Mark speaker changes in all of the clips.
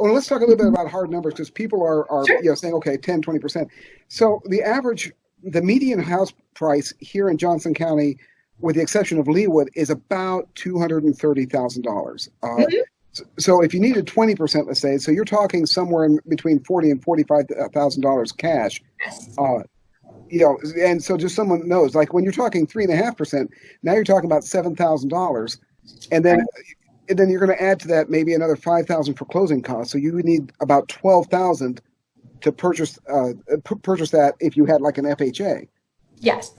Speaker 1: well, let's talk a little bit about hard numbers, because people are
Speaker 2: Sure.
Speaker 1: saying, okay, 10, 20%. So the median house price here in Johnson County, with the exception of Leawood, is about $230,000.
Speaker 2: Mhm.
Speaker 1: So if you needed 20%, let's say, so you're talking somewhere in between $40,000 and $45,000 cash.
Speaker 2: Yes.
Speaker 1: And so just someone knows, like when you're talking 3.5%, now you're talking about $7,000, and then
Speaker 2: Right.
Speaker 1: and then you're going to add to that maybe another $5,000 for closing costs. So you would need about $12,000 to purchase that if you had like an FHA.
Speaker 2: Yes.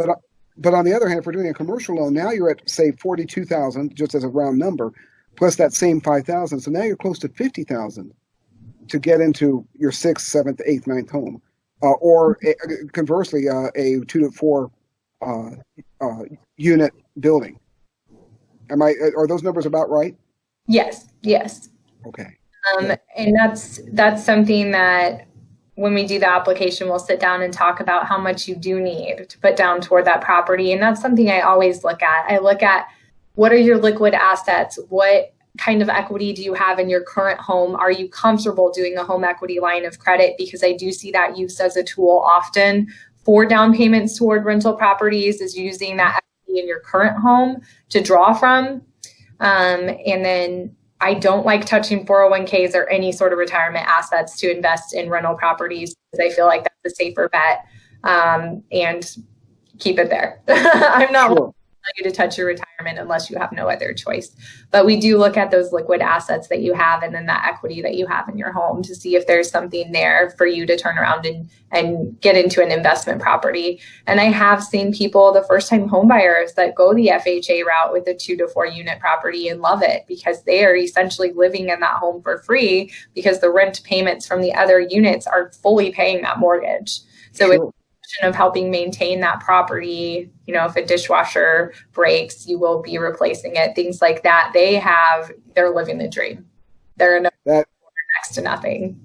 Speaker 1: But on the other hand, if we're doing a commercial loan, now you're at say 42,000, just as a round number, plus that same 5,000. So now you're close to 50,000 to get into your sixth, seventh, eighth, ninth home, or conversely, a 2 to 4 unit building. Are those numbers about right?
Speaker 2: Yes. Yes.
Speaker 1: Okay.
Speaker 2: And that's something that when we do the application, we'll sit down and talk about how much you do need to put down toward that property. And that's something I always look at. I look at, what are your liquid assets? What kind of equity do you have in your current home? Are you comfortable doing a home equity line of credit? Because I do see that used as a tool often for down payments toward rental properties, is using that equity in your current home to draw from. And then I don't like touching 401ks or any sort of retirement assets to invest in rental properties, because I feel like that's a safer bet, and keep it there. I'm not
Speaker 1: Sure.
Speaker 2: you to touch your retirement unless you have no other choice. But we do look at those liquid assets that you have, and then that equity that you have in your home, to see if there's something there for you to turn around and get into an investment property. And I have seen people, the first time home buyers, that go the FHA route with a 2 to 4 unit property and love it, because they are essentially living in that home for free, because the rent payments from the other units are fully paying that mortgage. So
Speaker 1: Sure.
Speaker 2: of helping maintain that property, if a dishwasher breaks, you will be replacing it, things like that. They're living the dream. They're next to nothing.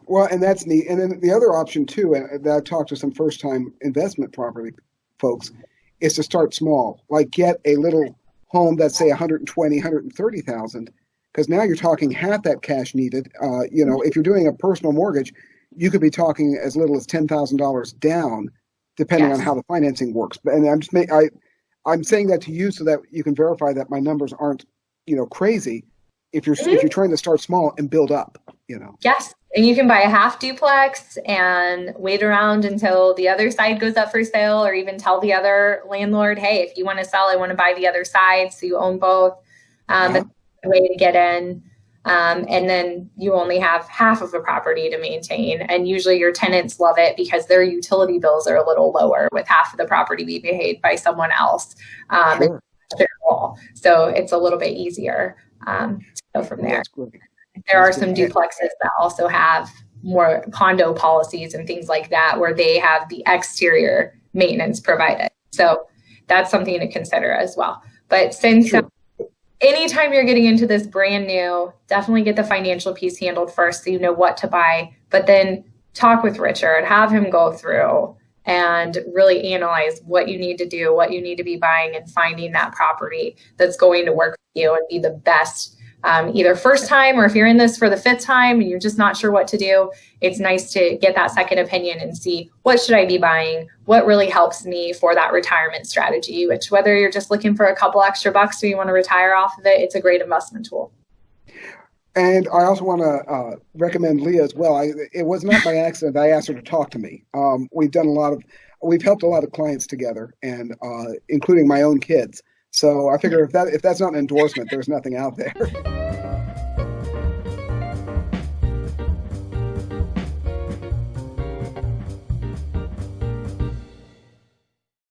Speaker 1: Well, and that's neat. And then the other option too, and that I've talked to some first-time investment property folks, is to start small. Like get a little home that's say 120, 130,000, because now you're talking half that cash needed. If you're doing a personal mortgage, you could be talking as little as $10,000 down, depending on how the financing works. And I'm saying that to you so that you can verify that my numbers aren't, crazy. If you're trying to start small and build up,
Speaker 2: Yes, and you can buy a half duplex and wait around until the other side goes up for sale, or even tell the other landlord, hey, if you want to sell, I want to buy the other side, so you own both. That's a way to get in. And then you only have half of a property to maintain. And usually your tenants love it because their utility bills are a little lower with half of the property being paid by someone else.
Speaker 1: Sure.
Speaker 2: So it's a little bit easier to go from there. There are some duplexes that also have more condo policies and things like that, where they have the exterior maintenance provided. So that's something to consider as well. But since anytime you're getting into this brand new, definitely get the financial piece handled first, so you know what to buy, but then talk with Richard, have him go through and really analyze what you need to do, what you need to be buying, and finding that property that's going to work for you and be the best, either first time, or if you're in this for the 5th time and you're just not sure what to do, it's nice to get that second opinion and see, what should I be buying? What really helps me for that retirement strategy, which, whether you're just looking for a couple extra bucks or you want to retire off of it, it's a great investment tool.
Speaker 1: And I also want to recommend Leah as well. It was not by accident I asked her to talk to me. We've helped a lot of clients together, and including my own kids. So I figure if that's not an endorsement, there's nothing out there.